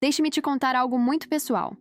Deixe-me te contar algo muito pessoal.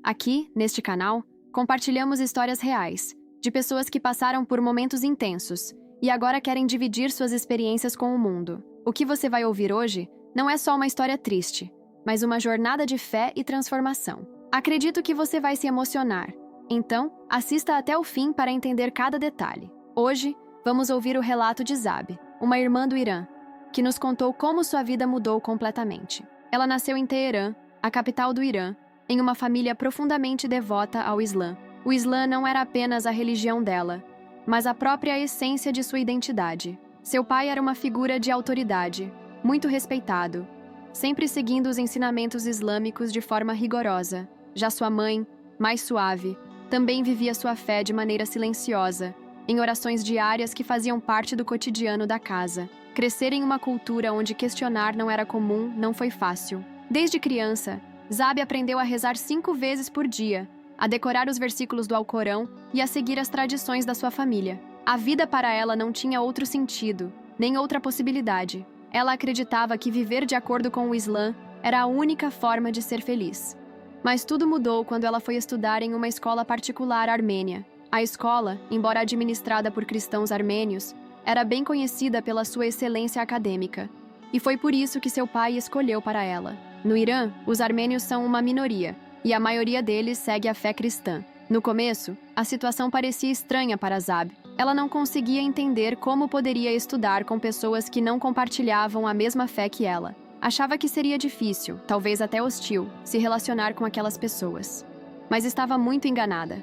Aqui, neste canal, compartilhamos histórias reais, de pessoas que passaram por momentos intensos e agora querem dividir suas experiências com o mundo. O que você vai ouvir hoje não é só uma história triste, mas uma jornada de fé e transformação. Acredito que você vai se emocionar. Então, assista até o fim para entender cada detalhe. Hoje, vamos ouvir o relato de Zabi, uma irmã do Irã, que nos contou como sua vida mudou completamente. Ela nasceu em Teherã, a capital do Irã, em uma família profundamente devota ao Islã. O Islã não era apenas a religião dela, mas a própria essência de sua identidade. Seu pai era uma figura de autoridade, muito respeitado, sempre seguindo os ensinamentos islâmicos de forma rigorosa. Já sua mãe, mais suave, também vivia sua fé de maneira silenciosa, em orações diárias que faziam parte do cotidiano da casa. Crescer em uma cultura onde questionar não era comum não foi fácil. Desde criança, Zabi aprendeu a rezar 5 vezes por dia, a decorar os versículos do Alcorão e a seguir as tradições da sua família. A vida para ela não tinha outro sentido, nem outra possibilidade. Ela acreditava que viver de acordo com o Islã era a única forma de ser feliz. Mas tudo mudou quando ela foi estudar em uma escola particular armênia. A escola, embora administrada por cristãos armênios, era bem conhecida pela sua excelência acadêmica, e foi por isso que seu pai escolheu para ela. No Irã, os armênios são uma minoria, e a maioria deles segue a fé cristã. No começo, a situação parecia estranha para Zabi. Ela não conseguia entender como poderia estudar com pessoas que não compartilhavam a mesma fé que ela. Achava que seria difícil, talvez até hostil, se relacionar com aquelas pessoas. Mas estava muito enganada.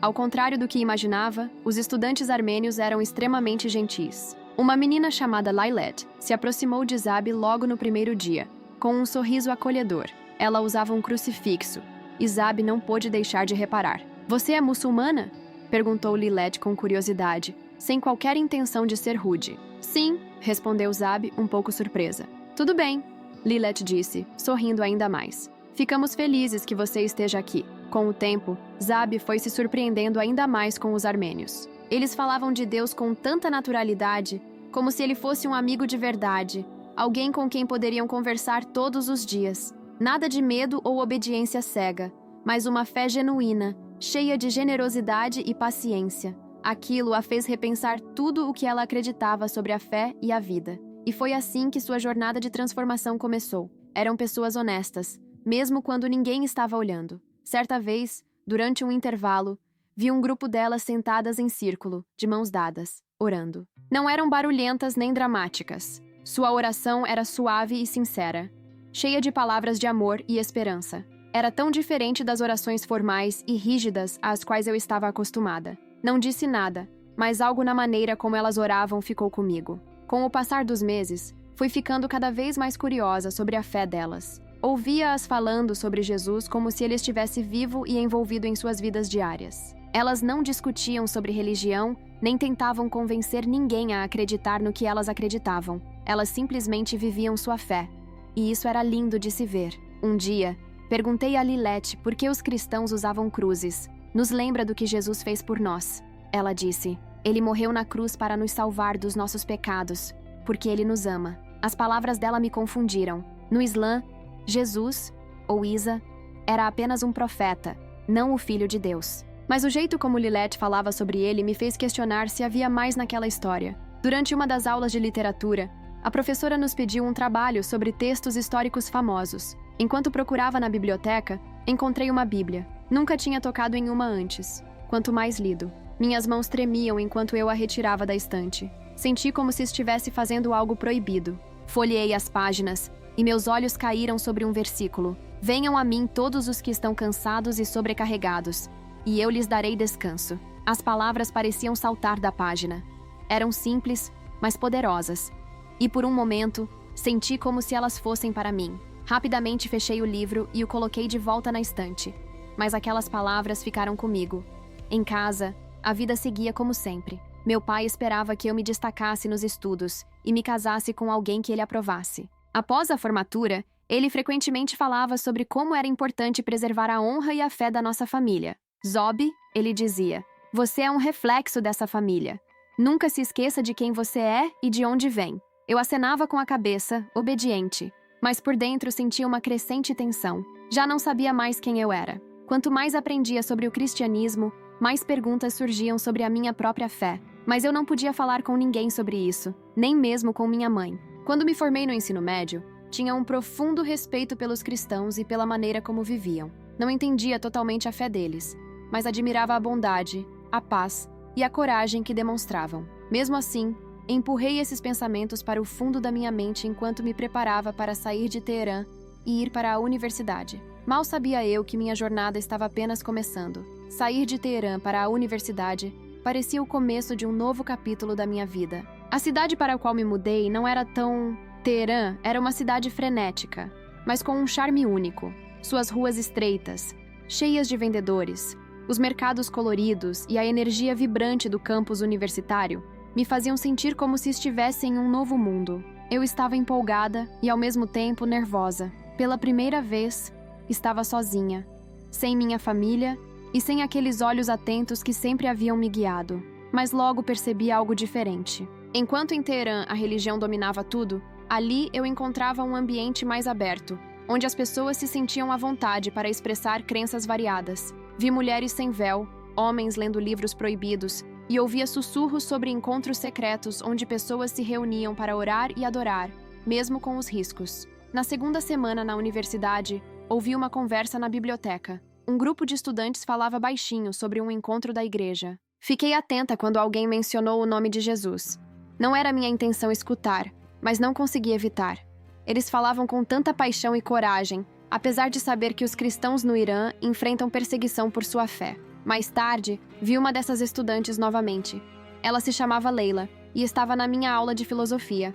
Ao contrário do que imaginava, os estudantes armênios eram extremamente gentis. Uma menina chamada Lailet se aproximou de Zabi logo no primeiro dia, com um sorriso acolhedor. Ela usava um crucifixo, e Zabi não pôde deixar de reparar. "Você é muçulmana?" perguntou Lailet com curiosidade, sem qualquer intenção de ser rude. "Sim", respondeu Zabi, um pouco surpresa. "Tudo bem", Lailet disse, sorrindo ainda mais. "Ficamos felizes que você esteja aqui." Com o tempo, Zabi foi se surpreendendo ainda mais com os armênios. Eles falavam de Deus com tanta naturalidade, como se ele fosse um amigo de verdade, alguém com quem poderiam conversar todos os dias. Nada de medo ou obediência cega, mas uma fé genuína, cheia de generosidade e paciência. Aquilo a fez repensar tudo o que ela acreditava sobre a fé e a vida. E foi assim que sua jornada de transformação começou. Eram pessoas honestas, mesmo quando ninguém estava olhando. Certa vez, durante um intervalo, vi um grupo delas sentadas em círculo, de mãos dadas, orando. Não eram barulhentas nem dramáticas. Sua oração era suave e sincera, cheia de palavras de amor e esperança. Era tão diferente das orações formais e rígidas às quais eu estava acostumada. Não disse nada, mas algo na maneira como elas oravam ficou comigo. Com o passar dos meses, fui ficando cada vez mais curiosa sobre a fé delas. Ouvia-as falando sobre Jesus como se ele estivesse vivo e envolvido em suas vidas diárias. Elas não discutiam sobre religião, nem tentavam convencer ninguém a acreditar no que elas acreditavam. Elas simplesmente viviam sua fé. E isso era lindo de se ver. Um dia, perguntei a Lailet por que os cristãos usavam cruzes. "Nos lembra do que Jesus fez por nós." Ela disse, "Ele morreu na cruz para nos salvar dos nossos pecados, porque ele nos ama." As palavras dela me confundiram. No Islã, Jesus, ou Isa, era apenas um profeta, não o Filho de Deus. Mas o jeito como Lailet falava sobre ele me fez questionar se havia mais naquela história. Durante uma das aulas de literatura, a professora nos pediu um trabalho sobre textos históricos famosos. Enquanto procurava na biblioteca, encontrei uma Bíblia. Nunca tinha tocado em uma antes, quanto mais lido. Minhas mãos tremiam enquanto eu a retirava da estante. Senti como se estivesse fazendo algo proibido. Folheei as páginas, e meus olhos caíram sobre um versículo. "Venham a mim todos os que estão cansados e sobrecarregados, e eu lhes darei descanso." As palavras pareciam saltar da página. Eram simples, mas poderosas. E por um momento, senti como se elas fossem para mim. Rapidamente fechei o livro e o coloquei de volta na estante. Mas aquelas palavras ficaram comigo. Em casa, a vida seguia como sempre. Meu pai esperava que eu me destacasse nos estudos e me casasse com alguém que ele aprovasse. Após a formatura, ele frequentemente falava sobre como era importante preservar a honra e a fé da nossa família. "Zobi", ele dizia, "você é um reflexo dessa família. Nunca se esqueça de quem você é e de onde vem." Eu acenava com a cabeça, obediente, mas por dentro sentia uma crescente tensão. Já não sabia mais quem eu era. Quanto mais aprendia sobre o cristianismo, mais perguntas surgiam sobre a minha própria fé. Mas eu não podia falar com ninguém sobre isso, nem mesmo com minha mãe. Quando me formei no ensino médio, tinha um profundo respeito pelos cristãos e pela maneira como viviam. Não entendia totalmente a fé deles, mas admirava a bondade, a paz e a coragem que demonstravam. Mesmo assim, empurrei esses pensamentos para o fundo da minha mente enquanto me preparava para sair de Teherã e ir para a universidade. Mal sabia eu que minha jornada estava apenas começando. Sair de Teherã para a universidade parecia o começo de um novo capítulo da minha vida. A cidade para a qual me mudei não era tão... Teherã era uma cidade frenética, mas com um charme único. Suas ruas estreitas, cheias de vendedores, os mercados coloridos e a energia vibrante do campus universitário me faziam sentir como se estivesse em um novo mundo. Eu estava empolgada e, ao mesmo tempo, nervosa. Pela primeira vez, estava sozinha, sem minha família e sem aqueles olhos atentos que sempre haviam me guiado. Mas logo percebi algo diferente. Enquanto em Teherã a religião dominava tudo, ali eu encontrava um ambiente mais aberto, onde as pessoas se sentiam à vontade para expressar crenças variadas. Vi mulheres sem véu, homens lendo livros proibidos, e ouvia sussurros sobre encontros secretos onde pessoas se reuniam para orar e adorar, mesmo com os riscos. Na segunda semana na universidade, ouvi uma conversa na biblioteca. Um grupo de estudantes falava baixinho sobre um encontro da igreja. Fiquei atenta quando alguém mencionou o nome de Jesus. Não era minha intenção escutar, mas não consegui evitar. Eles falavam com tanta paixão e coragem, apesar de saber que os cristãos no Irã enfrentam perseguição por sua fé. Mais tarde, vi uma dessas estudantes novamente. Ela se chamava Leila e estava na minha aula de filosofia.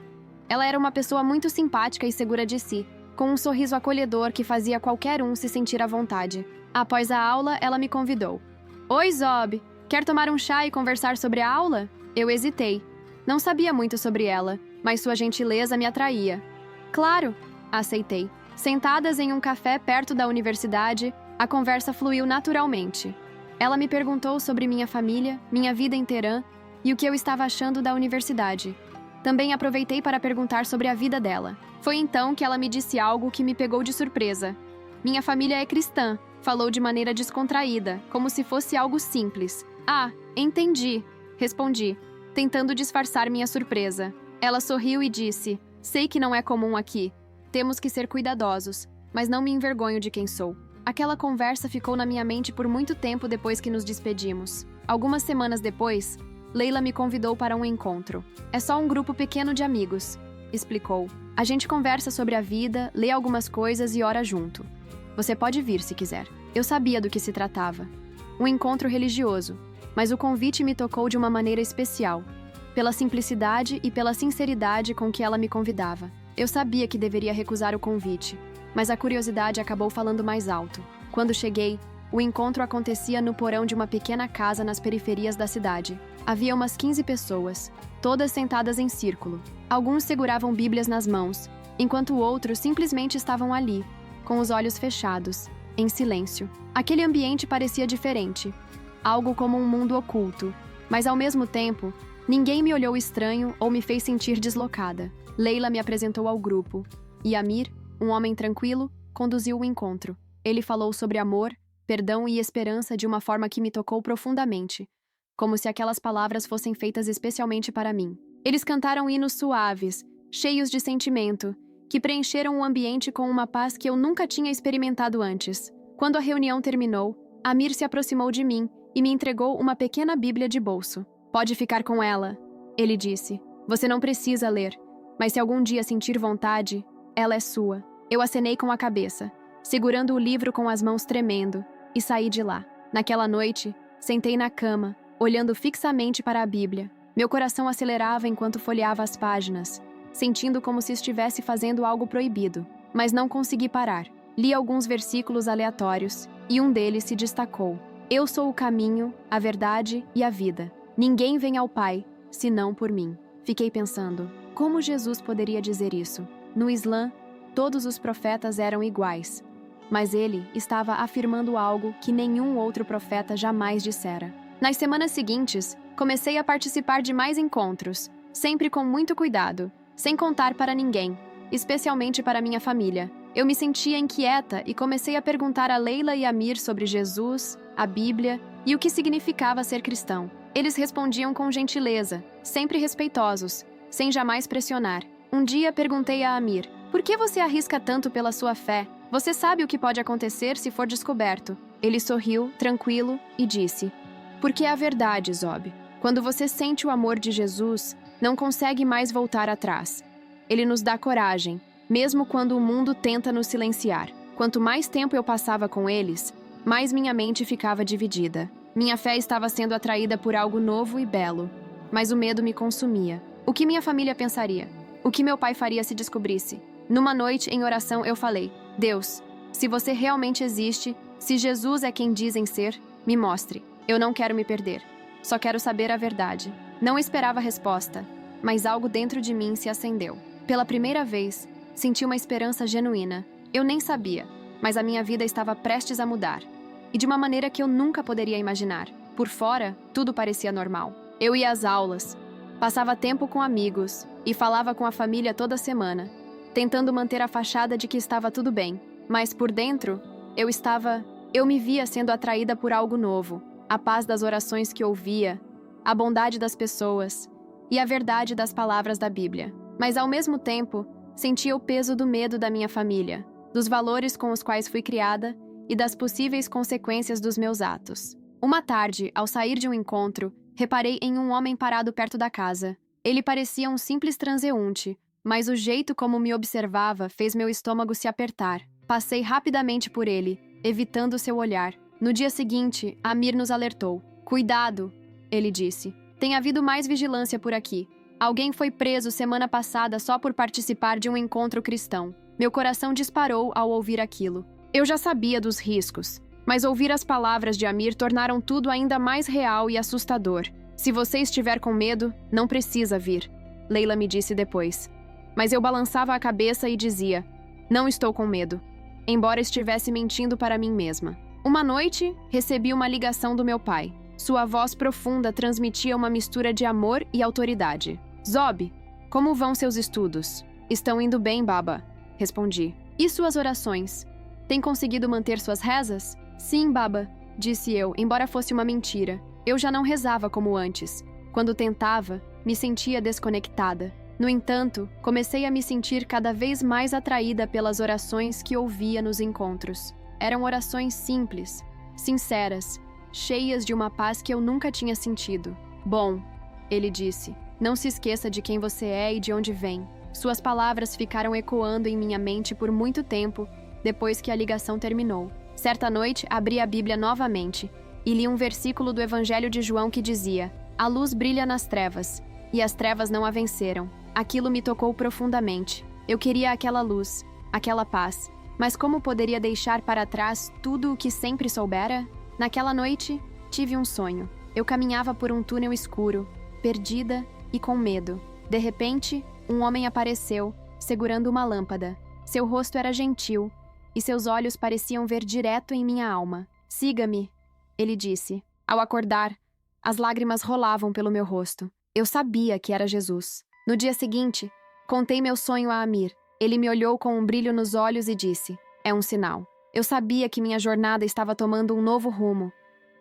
Ela era uma pessoa muito simpática e segura de si, com um sorriso acolhedor que fazia qualquer um se sentir à vontade. Após a aula, ela me convidou. Oi, Zob! Quer tomar um chá e conversar sobre a aula? Eu hesitei. Não sabia muito sobre ela, mas sua gentileza me atraía. Claro, aceitei. Sentadas em um café perto da universidade, a conversa fluiu naturalmente. Ela me perguntou sobre minha família, minha vida em Teherã e o que eu estava achando da universidade. Também aproveitei para perguntar sobre a vida dela. Foi então que ela me disse algo que me pegou de surpresa. Minha família é cristã, falou de maneira descontraída, como se fosse algo simples. Ah, entendi, respondi, tentando disfarçar minha surpresa. Ela sorriu e disse, sei que não é comum aqui. Temos que ser cuidadosos, mas não me envergonho de quem sou. Aquela conversa ficou na minha mente por muito tempo depois que nos despedimos. Algumas semanas depois, Leila me convidou para um encontro. É só um grupo pequeno de amigos, explicou. A gente conversa sobre a vida, lê algumas coisas e ora junto. Você pode vir se quiser. Eu sabia do que se tratava. Um encontro religioso, mas o convite me tocou de uma maneira especial, pela simplicidade e pela sinceridade com que ela me convidava. Eu sabia que deveria recusar o convite, mas a curiosidade acabou falando mais alto. Quando cheguei, o encontro acontecia no porão de uma pequena casa nas periferias da cidade. Havia umas 15 pessoas, todas sentadas em círculo. Alguns seguravam bíblias nas mãos, enquanto outros simplesmente estavam ali, com os olhos fechados, em silêncio. Aquele ambiente parecia diferente, algo como um mundo oculto, mas ao mesmo tempo, ninguém me olhou estranho ou me fez sentir deslocada. Leila me apresentou ao grupo, e Amir, um homem tranquilo, conduziu o encontro. Ele falou sobre amor, perdão e esperança de uma forma que me tocou profundamente, como se aquelas palavras fossem feitas especialmente para mim. Eles cantaram hinos suaves, cheios de sentimento, que preencheram o ambiente com uma paz que eu nunca tinha experimentado antes. Quando a reunião terminou, Amir se aproximou de mim e me entregou uma pequena Bíblia de bolso. Pode ficar com ela, ele disse. Você não precisa ler, mas se algum dia sentir vontade, ela é sua. Eu acenei com a cabeça, segurando o livro com as mãos tremendo, e saí de lá. Naquela noite, sentei na cama, olhando fixamente para a Bíblia. Meu coração acelerava enquanto folheava as páginas, sentindo como se estivesse fazendo algo proibido. Mas não consegui parar. Li alguns versículos aleatórios, e um deles se destacou. Eu sou o caminho, a verdade e a vida. Ninguém vem ao Pai, senão por mim. Fiquei pensando, como Jesus poderia dizer isso? No Islã, todos os profetas eram iguais, mas ele estava afirmando algo que nenhum outro profeta jamais dissera. Nas semanas seguintes, comecei a participar de mais encontros, sempre com muito cuidado, sem contar para ninguém. especialmente para minha família. Eu me sentia inquieta e comecei a perguntar a Leila e Amir sobre Jesus, a Bíblia e o que significava ser cristão. Eles respondiam com gentileza, sempre respeitosos, sem jamais pressionar. Um dia perguntei a Amir: por que você arrisca tanto pela sua fé? Você sabe o que pode acontecer se for descoberto. Ele sorriu, tranquilo, e disse: porque é a verdade, Zob. Quando você sente o amor de Jesus, não consegue mais voltar atrás. Ele nos dá coragem, mesmo quando o mundo tenta nos silenciar. Quanto mais tempo eu passava com eles, mais minha mente ficava dividida. Minha fé estava sendo atraída por algo novo e belo, mas o medo me consumia. O que minha família pensaria? O que meu pai faria se descobrisse? Numa noite, em oração, eu falei: Deus, se você realmente existe, se Jesus é quem dizem ser, me mostre. Eu não quero me perder. Só quero saber a verdade. Não esperava a resposta, mas algo dentro de mim se acendeu. Pela primeira vez, senti uma esperança genuína. Eu nem sabia, mas a minha vida estava prestes a mudar. E de uma maneira que eu nunca poderia imaginar. Por fora, tudo parecia normal. Eu ia às aulas, passava tempo com amigos e falava com a família toda semana, tentando manter a fachada de que estava tudo bem. Mas por dentro, eu me via sendo atraída por algo novo. A paz das orações que ouvia, a bondade das pessoas e a verdade das palavras da Bíblia. Mas ao mesmo tempo, sentia o peso do medo da minha família, dos valores com os quais fui criada e das possíveis consequências dos meus atos. Uma tarde, ao sair de um encontro, reparei em um homem parado perto da casa. Ele parecia um simples transeunte, mas o jeito como me observava fez meu estômago se apertar. Passei rapidamente por ele, evitando seu olhar. No dia seguinte, Amir nos alertou. Cuidado, ele disse. Tem havido mais vigilância por aqui. Alguém foi preso semana passada só por participar de um encontro cristão. Meu coração disparou ao ouvir aquilo. Eu já sabia dos riscos, mas ouvir as palavras de Amir tornaram tudo ainda mais real e assustador. Se você estiver com medo, não precisa vir, Leila me disse depois. Mas eu balançava a cabeça e dizia: não estou com medo, embora estivesse mentindo para mim mesma. Uma noite, recebi uma ligação do meu pai. Sua voz profunda transmitia uma mistura de amor e autoridade. Zob, como vão seus estudos? Estão indo bem, Baba, respondi. E suas orações? Tem conseguido manter suas rezas? Sim, Baba, disse eu, embora fosse uma mentira. Eu já não rezava como antes. Quando tentava, me sentia desconectada. No entanto, comecei a me sentir cada vez mais atraída pelas orações que ouvia nos encontros. Eram orações simples, sinceras, cheias de uma paz que eu nunca tinha sentido. Bom, ele disse, não se esqueça de quem você é e de onde vem. Suas palavras ficaram ecoando em minha mente por muito tempo, depois que a ligação terminou. Certa noite, abri a Bíblia novamente e li um versículo do Evangelho de João que dizia: a luz brilha nas trevas, e as trevas não a venceram. Aquilo me tocou profundamente. Eu queria aquela luz, aquela paz. Mas como poderia deixar para trás tudo o que sempre soubera? Naquela noite, tive um sonho. Eu caminhava por um túnel escuro, perdida e com medo. De repente, um homem apareceu, segurando uma lâmpada. Seu rosto era gentil, e seus olhos pareciam ver direto em minha alma. Siga-me, ele disse. Ao acordar, as lágrimas rolavam pelo meu rosto. Eu sabia que era Jesus. No dia seguinte, contei meu sonho a Amir. Ele me olhou com um brilho nos olhos e disse: é um sinal. Eu sabia que minha jornada estava tomando um novo rumo,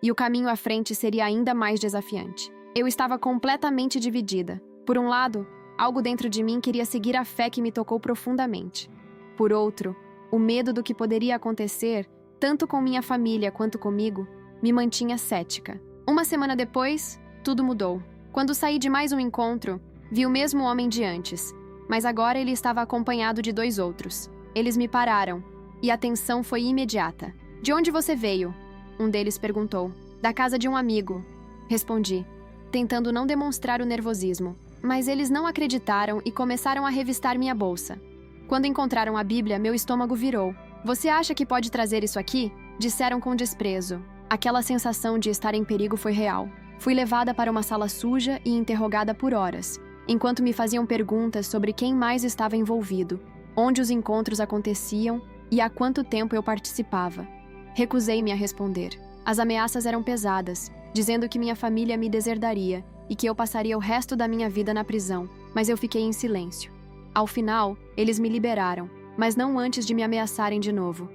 e o caminho à frente seria ainda mais desafiante. Eu estava completamente dividida. Por um lado, algo dentro de mim queria seguir a fé que me tocou profundamente. Por outro, o medo do que poderia acontecer, tanto com minha família quanto comigo, me mantinha cética. Uma semana depois, tudo mudou. Quando saí de mais um encontro, vi o mesmo homem de antes, mas agora ele estava acompanhado de 2 outros. Eles me pararam, e a tensão foi imediata. De onde você veio? Um deles perguntou. Da casa de um amigo, respondi, tentando não demonstrar o nervosismo. Mas eles não acreditaram e começaram a revistar minha bolsa. Quando encontraram a Bíblia, meu estômago virou. Você acha que pode trazer isso aqui? Disseram com desprezo. Aquela sensação de estar em perigo foi real. Fui levada para uma sala suja e interrogada por horas, enquanto me faziam perguntas sobre quem mais estava envolvido, onde os encontros aconteciam e há quanto tempo eu participava. Recusei-me a responder. As ameaças eram pesadas, dizendo que minha família me deserdaria e que eu passaria o resto da minha vida na prisão, mas eu fiquei em silêncio. Ao final, eles me liberaram, mas não antes de me ameaçarem de novo.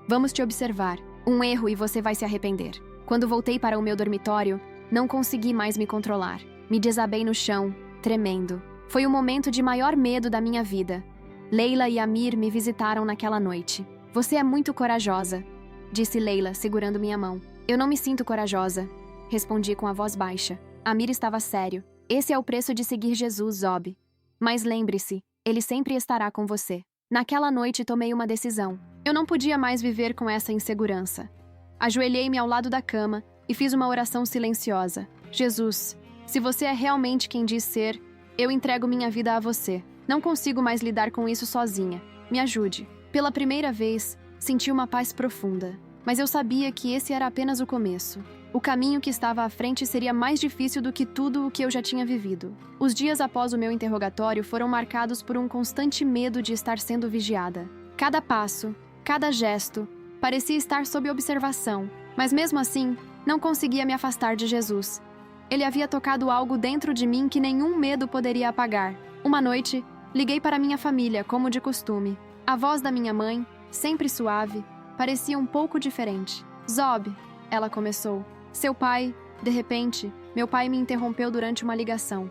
Vamos te observar. Um erro e você vai se arrepender. Quando voltei para o meu dormitório, não consegui mais me controlar. Me desabei no chão, tremendo. Foi o momento de maior medo da minha vida. Leila e Amir me visitaram naquela noite. Você é muito corajosa, disse Leila, segurando minha mão. Eu não me sinto corajosa, respondi com a voz baixa. Amir estava sério. Esse é o preço de seguir Jesus, Zob. Mas lembre-se, ele sempre estará com você. Naquela noite tomei uma decisão. Eu não podia mais viver com essa insegurança. Ajoelhei-me ao lado da cama e fiz uma oração silenciosa. Jesus, se você é realmente quem diz ser, eu entrego minha vida a você. Não consigo mais lidar com isso sozinha. Me ajude. Pela primeira vez, senti uma paz profunda. Mas eu sabia que esse era apenas o começo. O caminho que estava à frente seria mais difícil do que tudo o que eu já tinha vivido. Os dias após o meu interrogatório foram marcados por um constante medo de estar sendo vigiada. Cada passo, cada gesto, parecia estar sob observação, mas mesmo assim, não conseguia me afastar de Jesus. Ele havia tocado algo dentro de mim que nenhum medo poderia apagar. Uma noite, liguei para minha família, como de costume. A voz da minha mãe, sempre suave, parecia um pouco diferente. Zob, ela começou. Seu pai, de repente, meu pai me interrompeu durante uma ligação.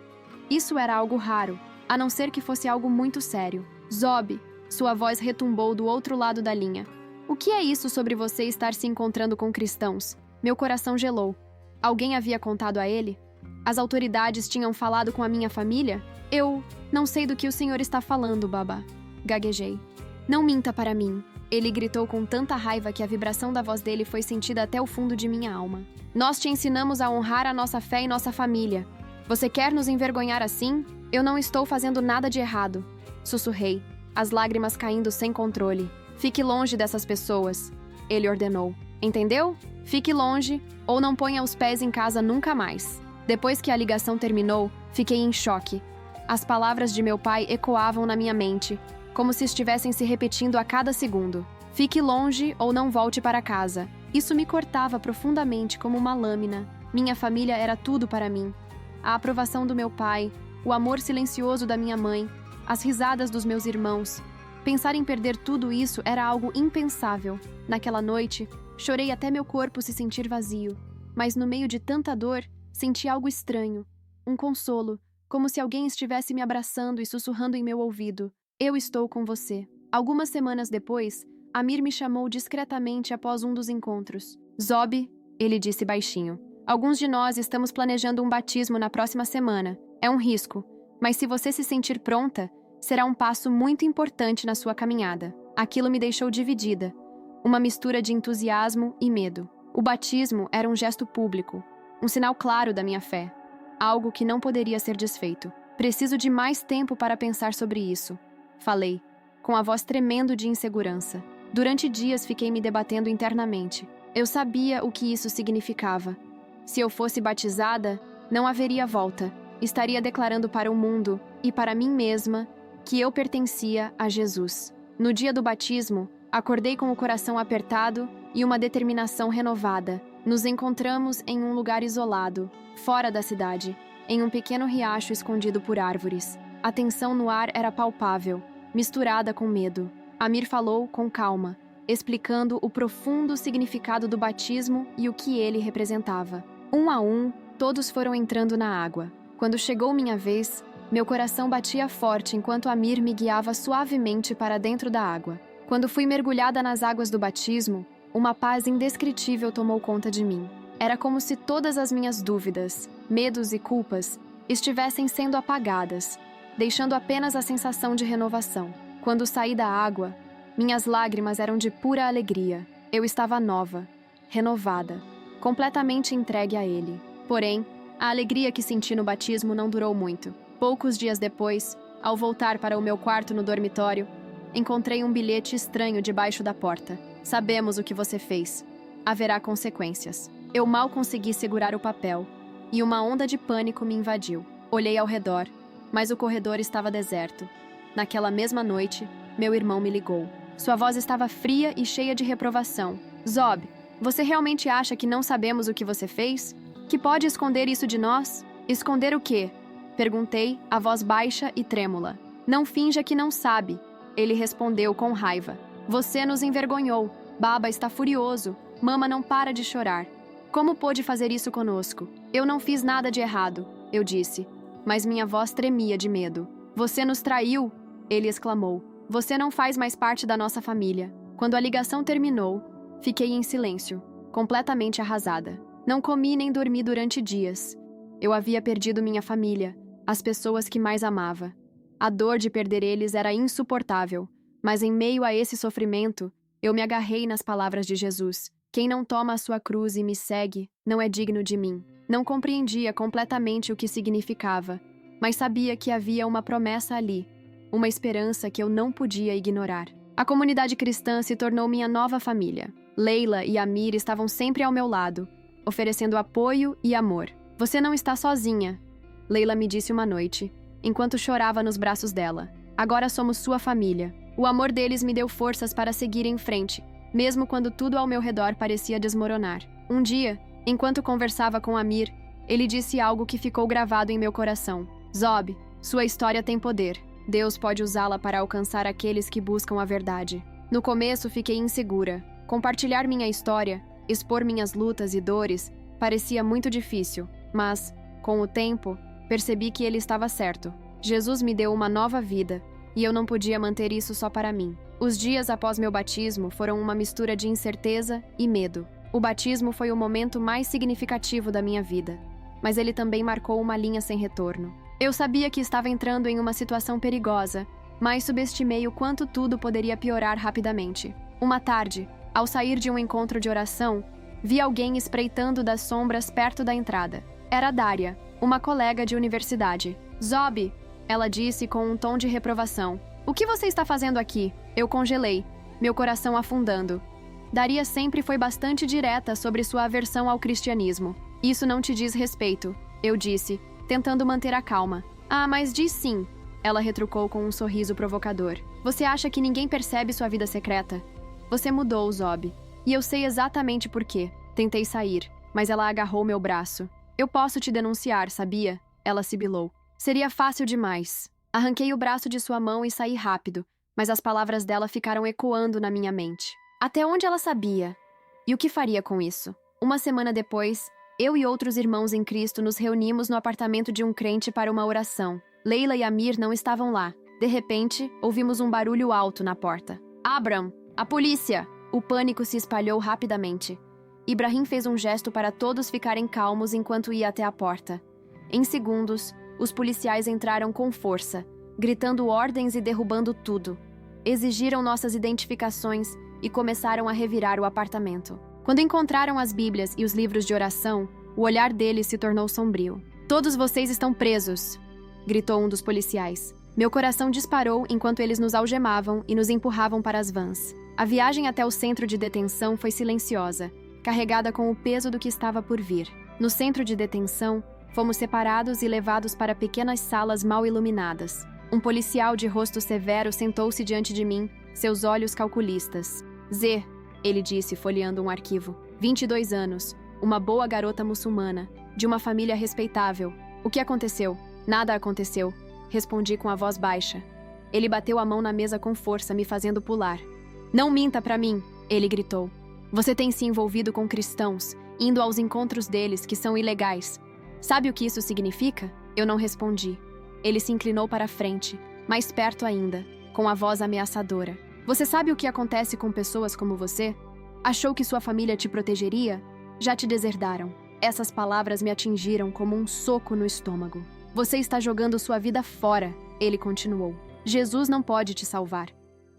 Isso era algo raro, a não ser que fosse algo muito sério. Zob, sua voz retumbou do outro lado da linha. O que é isso sobre você estar se encontrando com cristãos? Meu coração gelou. Alguém havia contado a ele? As autoridades tinham falado com a minha família? Eu não sei do que o senhor está falando, Baba. Gaguejei. Não minta para mim. Ele gritou com tanta raiva que a vibração da voz dele foi sentida até o fundo de minha alma. Nós te ensinamos a honrar a nossa fé e nossa família. Você quer nos envergonhar assim? Eu não estou fazendo nada de errado. Sussurrei, as lágrimas caindo sem controle. Fique longe dessas pessoas, ele ordenou. Entendeu? Fique longe ou não ponha os pés em casa nunca mais. Depois que a ligação terminou, fiquei em choque. As palavras de meu pai ecoavam na minha mente, como se estivessem se repetindo a cada segundo. Fique longe ou não volte para casa. Isso me cortava profundamente como uma lâmina. Minha família era tudo para mim. A aprovação do meu pai, o amor silencioso da minha mãe, as risadas dos meus irmãos. Pensar em perder tudo isso era algo impensável. Naquela noite, chorei até meu corpo se sentir vazio. Mas no meio de tanta dor, senti algo estranho. Um consolo, como se alguém estivesse me abraçando e sussurrando em meu ouvido. Eu estou com você. Algumas semanas depois, Amir me chamou discretamente após um dos encontros. Zob, ele disse baixinho. Alguns de nós estamos planejando um batismo na próxima semana. É um risco, mas se você se sentir pronta, será um passo muito importante na sua caminhada. Aquilo me deixou dividida. Uma mistura de entusiasmo e medo. O batismo era um gesto público, um sinal claro da minha fé. Algo que não poderia ser desfeito. Preciso de mais tempo para pensar sobre isso. Falei, com a voz tremendo de insegurança. Durante dias fiquei me debatendo internamente. Eu sabia o que isso significava. Se eu fosse batizada, não haveria volta. Estaria declarando para o mundo e para mim mesma que eu pertencia a Jesus. No dia do batismo, acordei com o coração apertado e uma determinação renovada. Nos encontramos em um lugar isolado, fora da cidade, em um pequeno riacho escondido por árvores. A tensão no ar era palpável, misturada com medo. Amir falou com calma, explicando o profundo significado do batismo e o que ele representava. Um a um, todos foram entrando na água. Quando chegou minha vez, meu coração batia forte enquanto Amir me guiava suavemente para dentro da água. Quando fui mergulhada nas águas do batismo, uma paz indescritível tomou conta de mim. Era como se todas as minhas dúvidas, medos e culpas estivessem sendo apagadas, deixando apenas a sensação de renovação. Quando saí da água, minhas lágrimas eram de pura alegria. Eu estava nova, renovada, completamente entregue a ele. Porém, a alegria que senti no batismo não durou muito. Poucos dias depois, ao voltar para o meu quarto no dormitório, encontrei um bilhete estranho debaixo da porta. Sabemos o que você fez. Haverá consequências. Eu mal consegui segurar o papel, e uma onda de pânico me invadiu. Olhei ao redor, mas o corredor estava deserto. Naquela mesma noite, meu irmão me ligou. Sua voz estava fria e cheia de reprovação. Zob, você realmente acha que não sabemos o que você fez? Que pode esconder isso de nós? Esconder o quê? Perguntei, a voz baixa e trêmula. Não finja que não sabe, ele respondeu com raiva. Você nos envergonhou. Baba está furioso. Mama não para de chorar. Como pôde fazer isso conosco? Eu não fiz nada de errado, eu disse. Mas minha voz tremia de medo. Você nos traiu, ele exclamou. Você não faz mais parte da nossa família. Quando a ligação terminou, fiquei em silêncio, completamente arrasada. Não comi nem dormi durante dias. Eu havia perdido minha família, as pessoas que mais amava. A dor de perder eles era insuportável, mas em meio a esse sofrimento, eu me agarrei nas palavras de Jesus. Quem não toma a sua cruz e me segue, não é digno de mim. Não compreendia completamente o que significava, mas sabia que havia uma promessa ali, uma esperança que eu não podia ignorar. A comunidade cristã se tornou minha nova família. Leila e Amir estavam sempre ao meu lado, oferecendo apoio e amor. Você não está sozinha, Leila me disse uma noite, enquanto chorava nos braços dela. Agora somos sua família. O amor deles me deu forças para seguir em frente, mesmo quando tudo ao meu redor parecia desmoronar. Um dia, enquanto conversava com Amir, ele disse algo que ficou gravado em meu coração. Zob, sua história tem poder. Deus pode usá-la para alcançar aqueles que buscam a verdade. No começo, fiquei insegura. Compartilhar minha história, expor minhas lutas e dores, parecia muito difícil, mas, com o tempo, percebi que ele estava certo. Jesus me deu uma nova vida, e eu não podia manter isso só para mim. Os dias após meu batismo foram uma mistura de incerteza e medo. O batismo foi o momento mais significativo da minha vida, mas ele também marcou uma linha sem retorno. Eu sabia que estava entrando em uma situação perigosa, mas subestimei o quanto tudo poderia piorar rapidamente. Uma tarde, ao sair de um encontro de oração, vi alguém espreitando das sombras perto da entrada. Era Daria, uma colega de universidade. Zob, ela disse com um tom de reprovação. O que você está fazendo aqui? Eu congelei, meu coração afundando. Daria sempre foi bastante direta sobre sua aversão ao cristianismo. Isso não te diz respeito, eu disse, tentando manter a calma. Ah, mas diz sim, ela retrucou com um sorriso provocador. Você acha que ninguém percebe sua vida secreta? Você mudou, Zob. E eu sei exatamente por quê. Tentei sair, mas ela agarrou meu braço. Eu posso te denunciar, sabia? Ela sibilou. Seria fácil demais. Arranquei o braço de sua mão e saí rápido, mas as palavras dela ficaram ecoando na minha mente. Até onde ela sabia? E o que faria com isso? Uma semana depois, eu e outros irmãos em Cristo nos reunimos no apartamento de um crente para uma oração. Leila e Amir não estavam lá. De repente, ouvimos um barulho alto na porta. Abram! A polícia! O pânico se espalhou rapidamente. Ibrahim fez um gesto para todos ficarem calmos enquanto ia até a porta. Em segundos, os policiais entraram com força, gritando ordens e derrubando tudo. Exigiram nossas identificações e começaram a revirar o apartamento. Quando encontraram as Bíblias e os livros de oração, o olhar deles se tornou sombrio. Todos vocês estão presos! Gritou um dos policiais. Meu coração disparou enquanto eles nos algemavam e nos empurravam para as vans. A viagem até o centro de detenção foi silenciosa, carregada com o peso do que estava por vir. No centro de detenção, fomos separados e levados para pequenas salas mal iluminadas. Um policial de rosto severo sentou-se diante de mim, seus olhos calculistas. Z, ele disse, folheando um arquivo. 22 anos, uma boa garota muçulmana, de uma família respeitável. O que aconteceu? Nada aconteceu, respondi com a voz baixa. Ele bateu a mão na mesa com força, me fazendo pular. Não minta pra mim, ele gritou. Você tem se envolvido com cristãos, indo aos encontros deles, que são ilegais. Sabe o que isso significa? Eu não respondi. Ele se inclinou para a frente, mais perto ainda, com a voz ameaçadora. Você sabe o que acontece com pessoas como você? Achou que sua família te protegeria? Já te deserdaram. Essas palavras me atingiram como um soco no estômago. Você está jogando sua vida fora, ele continuou. Jesus não pode te salvar.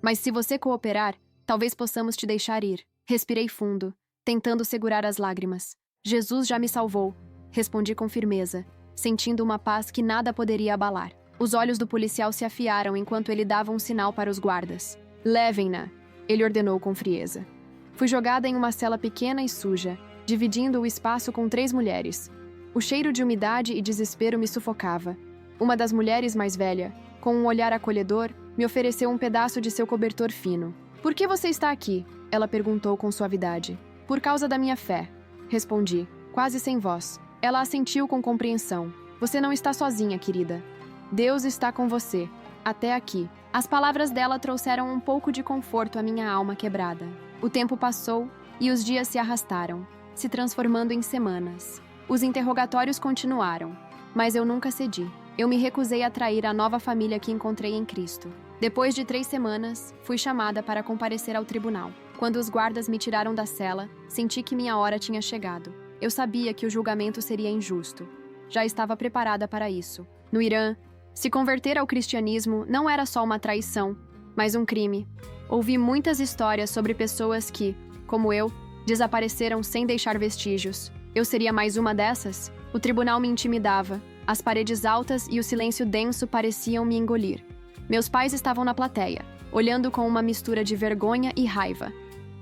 Mas se você cooperar, talvez possamos te deixar ir. Respirei fundo, tentando segurar as lágrimas. Jesus já me salvou, respondi com firmeza, sentindo uma paz que nada poderia abalar. Os olhos do policial se afiaram enquanto ele dava um sinal para os guardas. Levem-na, ele ordenou com frieza. Fui jogada em uma cela pequena e suja, dividindo o espaço com 3 mulheres. O cheiro de umidade e desespero me sufocava. Uma das mulheres mais velha, com um olhar acolhedor, me ofereceu um pedaço de seu cobertor fino. Por que você está aqui? Ela perguntou com suavidade. Por causa da minha fé, respondi, quase sem voz. Ela assentiu com compreensão. Você não está sozinha, querida. Deus está com você. até aqui. As palavras dela trouxeram um pouco de conforto à minha alma quebrada. O tempo passou e os dias se arrastaram, se transformando em semanas. Os interrogatórios continuaram, mas eu nunca cedi. Eu me recusei a trair a nova família que encontrei em Cristo. Depois de 3 semanas, fui chamada para comparecer ao tribunal. Quando os guardas me tiraram da cela, senti que minha hora tinha chegado. Eu sabia que o julgamento seria injusto. Já estava preparada para isso. No Irã, se converter ao cristianismo não era só uma traição, mas um crime. Ouvi muitas histórias sobre pessoas que, como eu, desapareceram sem deixar vestígios. Eu seria mais uma dessas? O tribunal me intimidava. As paredes altas e o silêncio denso pareciam me engolir. Meus pais estavam na plateia, olhando com uma mistura de vergonha e raiva.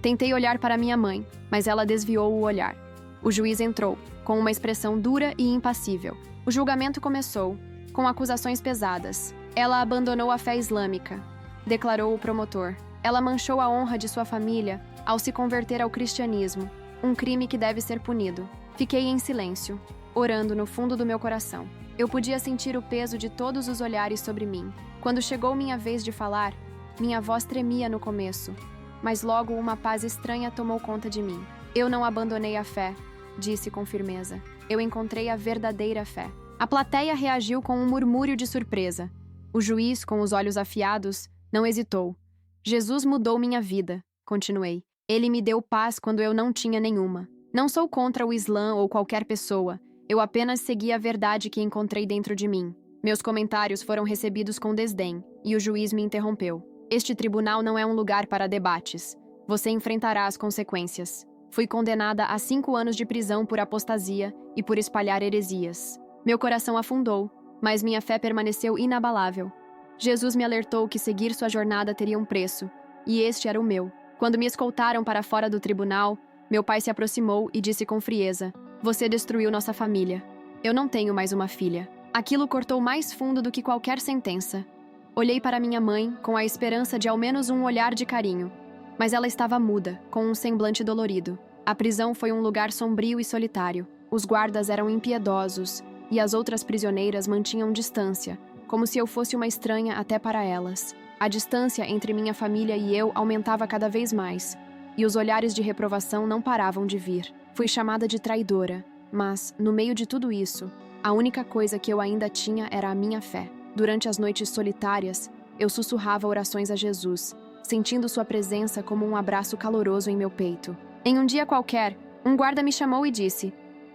Tentei olhar para minha mãe, mas ela desviou o olhar. O juiz entrou, com uma expressão dura e impassível. O julgamento começou, com acusações pesadas. Ela abandonou a fé islâmica, declarou o promotor. Ela manchou a honra de sua família ao se converter ao cristianismo, um crime que deve ser punido. Fiquei em silêncio, orando no fundo do meu coração. Eu podia sentir o peso de todos os olhares sobre mim. Quando chegou minha vez de falar, minha voz tremia no começo, mas logo uma paz estranha tomou conta de mim. Eu não abandonei a fé, disse com firmeza. Eu encontrei a verdadeira fé. A plateia reagiu com um murmúrio de surpresa. O juiz, com os olhos afiados, não hesitou. Jesus mudou minha vida, continuei. Ele me deu paz quando eu não tinha nenhuma. Não sou contra o Islã ou qualquer pessoa. Eu apenas segui a verdade que encontrei dentro de mim. Meus comentários foram recebidos com desdém, e o juiz me interrompeu. Este tribunal não é um lugar para debates. Você enfrentará as consequências. Fui condenada a 5 anos de prisão por apostasia e por espalhar heresias. Meu coração afundou, mas minha fé permaneceu inabalável. Jesus me alertou que seguir sua jornada teria um preço, e este era o meu. Quando me escoltaram para fora do tribunal, meu pai se aproximou e disse com frieza: "Você destruiu nossa família. Eu não tenho mais uma filha." Aquilo cortou mais fundo do que qualquer sentença. Olhei para minha mãe com a esperança de ao menos um olhar de carinho, mas ela estava muda, com um semblante dolorido. A prisão foi um lugar sombrio e solitário. Os guardas eram impiedosos, e as outras prisioneiras mantinham distância, como se eu fosse uma estranha até para elas. A distância entre minha família e eu aumentava cada vez mais, e os olhares de reprovação não paravam de vir. Fui chamada de traidora, mas, no meio de tudo isso, a única coisa que eu ainda tinha era a minha fé. Durante as noites solitárias, eu sussurrava orações a Jesus, sentindo sua presença como um abraço caloroso em meu peito. Em um dia qualquer, um guarda me chamou e disse: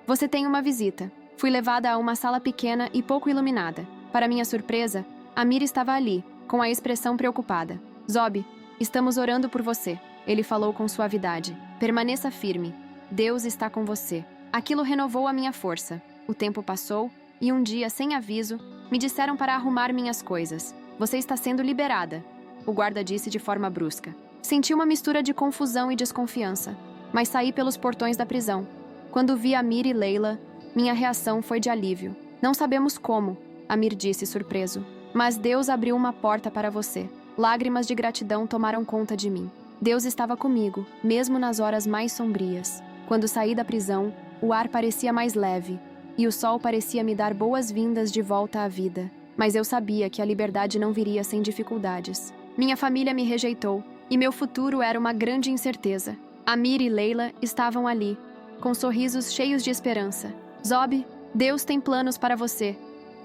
"Você tem uma visita." Fui levada a uma sala pequena e pouco iluminada. Para minha surpresa, Amir estava ali, com a expressão preocupada. "Zob, estamos orando por você." Ele falou com suavidade. "Permaneça firme. Deus está com você." Aquilo renovou a minha força. O tempo passou, e um dia, sem aviso, me disseram para arrumar minhas coisas. "Você está sendo liberada," o guarda disse de forma brusca. Senti uma mistura de confusão e desconfiança, mas saí pelos portões da prisão. Quando vi Amir e Leila, minha reação foi de alívio. "Não sabemos como," Amir disse surpreso, "mas Deus abriu uma porta para você." Lágrimas de gratidão tomaram conta de mim. Deus estava comigo, mesmo nas horas mais sombrias. Quando saí da prisão, o ar parecia mais leve, e o sol parecia me dar boas-vindas de volta à vida. Mas eu sabia que a liberdade não viria sem dificuldades. Minha família me rejeitou, e meu futuro era uma grande incerteza. Amir e Leila estavam ali, com sorrisos cheios de esperança. "Zob, Deus tem planos para você,"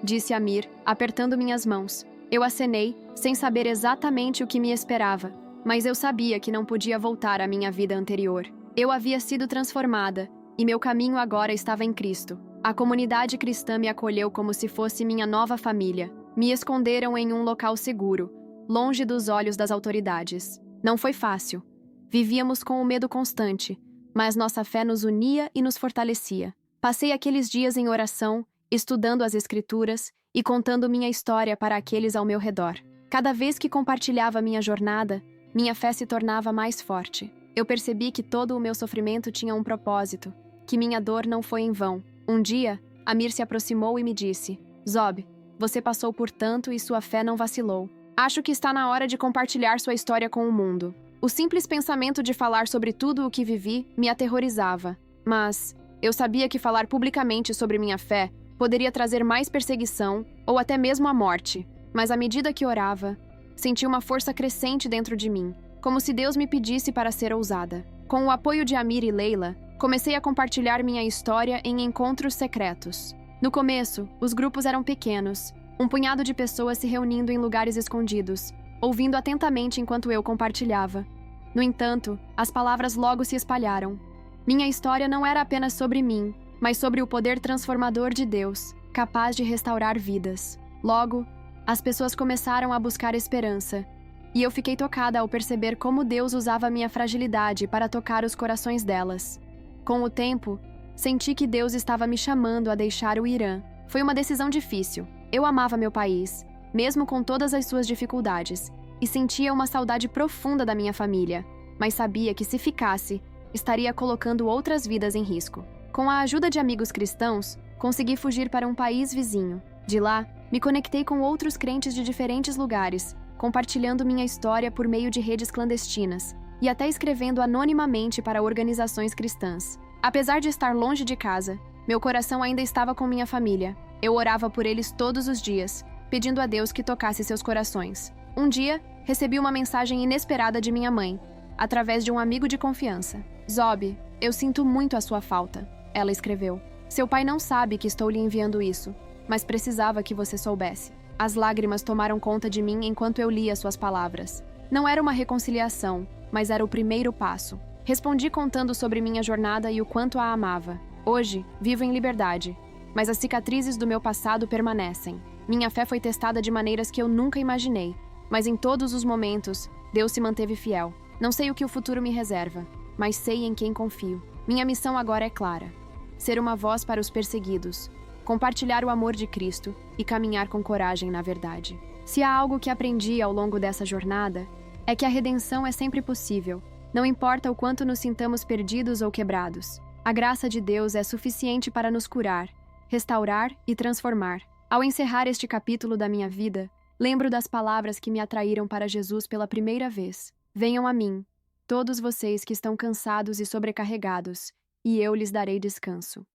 disse Amir, apertando minhas mãos. Eu acenei, sem saber exatamente o que me esperava, mas eu sabia que não podia voltar à minha vida anterior. Eu havia sido transformada, e meu caminho agora estava em Cristo. A comunidade cristã me acolheu como se fosse minha nova família. Me esconderam em um local seguro, longe dos olhos das autoridades. Não foi fácil. Vivíamos com o medo constante, mas nossa fé nos unia e nos fortalecia. Passei aqueles dias em oração, estudando as Escrituras e contando minha história para aqueles ao meu redor. Cada vez que compartilhava minha jornada, minha fé se tornava mais forte. Eu percebi que todo o meu sofrimento tinha um propósito, que minha dor não foi em vão. Um dia, Amir se aproximou e me disse: "Zob, você passou por tanto e sua fé não vacilou. Acho que está na hora de compartilhar sua história com o mundo." O simples pensamento de falar sobre tudo o que vivi me aterrorizava, mas eu sabia que falar publicamente sobre minha fé poderia trazer mais perseguição ou até mesmo a morte. Mas à medida que orava, senti uma força crescente dentro de mim, como se Deus me pedisse para ser ousada. Com o apoio de Amir e Leila, comecei a compartilhar minha história em encontros secretos. No começo, os grupos eram pequenos, um punhado de pessoas se reunindo em lugares escondidos, ouvindo atentamente enquanto eu compartilhava. No entanto, as palavras logo se espalharam. Minha história não era apenas sobre mim, mas sobre o poder transformador de Deus, capaz de restaurar vidas. Logo, as pessoas começaram a buscar esperança, e eu fiquei tocada ao perceber como Deus usava minha fragilidade para tocar os corações delas. Com o tempo, senti que Deus estava me chamando a deixar o Irã. Foi uma decisão difícil. Eu amava meu país, mesmo com todas as suas dificuldades, e sentia uma saudade profunda da minha família, mas sabia que se ficasse, estaria colocando outras vidas em risco. Com a ajuda de amigos cristãos, consegui fugir para um país vizinho. De lá, me conectei com outros crentes de diferentes lugares, compartilhando minha história por meio de redes clandestinas e até escrevendo anonimamente para organizações cristãs. Apesar de estar longe de casa, meu coração ainda estava com minha família. Eu orava por eles todos os dias, pedindo a Deus que tocasse seus corações. Um dia, recebi uma mensagem inesperada de minha mãe, através de um amigo de confiança. Zob, eu sinto muito a sua falta, ela escreveu. Seu pai não sabe que estou lhe enviando isso, mas precisava que você soubesse. As lágrimas tomaram conta de mim enquanto eu lia suas palavras. Não era uma reconciliação, mas era o primeiro passo. Respondi contando sobre minha jornada e o quanto a amava. Hoje, vivo em liberdade, mas as cicatrizes do meu passado permanecem. Minha fé foi testada de maneiras que eu nunca imaginei, mas em todos os momentos, Deus se manteve fiel. Não sei o que o futuro me reserva, mas sei em quem confio. Minha missão agora é clara: ser uma voz para os perseguidos, compartilhar o amor de Cristo e caminhar com coragem na verdade. Se há algo que aprendi ao longo dessa jornada, é que a redenção é sempre possível, não importa o quanto nos sintamos perdidos ou quebrados. A graça de Deus é suficiente para nos curar, restaurar e transformar. Ao encerrar este capítulo da minha vida, lembro das palavras que me atraíram para Jesus pela primeira vez. Venham a mim, todos vocês que estão cansados e sobrecarregados, e eu lhes darei descanso.